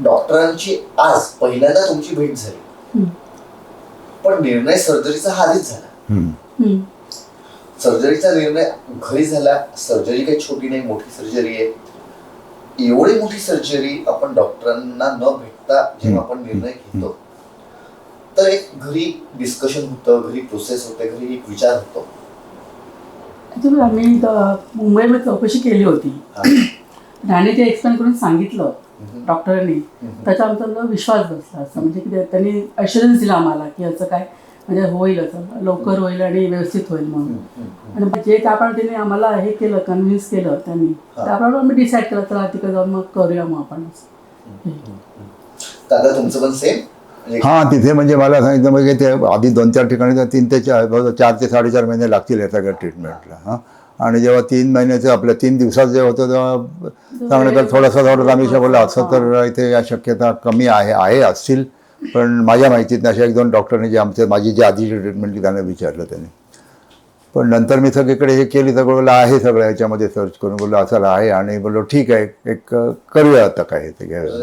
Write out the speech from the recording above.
डॉक्टरांची आज पहिल्यांदा तुमची भेट झाली, पण निर्णय सर्जरीचा आधीच झाला. सर्जरीचा निर्णय घरी झाला. सर्जरी काही छोटी नाही, मोठी सर्जरी आहे. एवढी मोठी सर्जरी आपण डॉक्टरांना न भेटता जेव्हा आपण निर्णय घेतो, तर एक घरी डिस्कशन होतं, घरी प्रोसेस होते, घरी एक विचार होतो. ॲक्च्युली आम्ही मुंबईमध्ये चौकशी केली होती आणि ते एक्सप्लेन करून सांगितलं डॉक्टरांनी. त्याचा आमचा विश्वास बसला असं, म्हणजे की त्यांनी ॲश्युरन्स दिला आम्हाला की असं काय म्हणजे होईल, असं लवकर होईल आणि व्यवस्थित होईल म्हणून. आणि जे त्या पद्धतीने आम्हाला हे केलं, कन्व्हिन्स केलं त्यांनी, त्याप्रमाणे आम्ही डिसाईड केलं तर तिकडे जाऊन मग करूया मग आपण. दादा तुमचं पण सेम? हां, तिथे म्हणजे मला सांगितलं म्हणजे ते आधी 2-4 ठिकाणी 3 ते 4 ते 4.5 महिने लागतील या सगळ्या ट्रीटमेंटला. हां, आणि जेव्हा 3 महिन्याचं आपल्या 3 दिवसात जे होतं तेव्हा सांगण्यात थोडंसं रमेश बोलला असं तर इथे या शक्यता कमी आहे असतील, पण माझ्या माहितीत अशा 1-2 डॉक्टरांनी जे माझी जी आधीची ट्रीटमेंट त्यांना विचारलं त्यांनी. पण नंतर मी सगळीकडे हे केली तर बोललं आहे सगळं याच्यामध्ये सर्च करून बोललो असं आहे, आणि बोललो ठीक आहे एक करूया आता काय ते घ्यायला.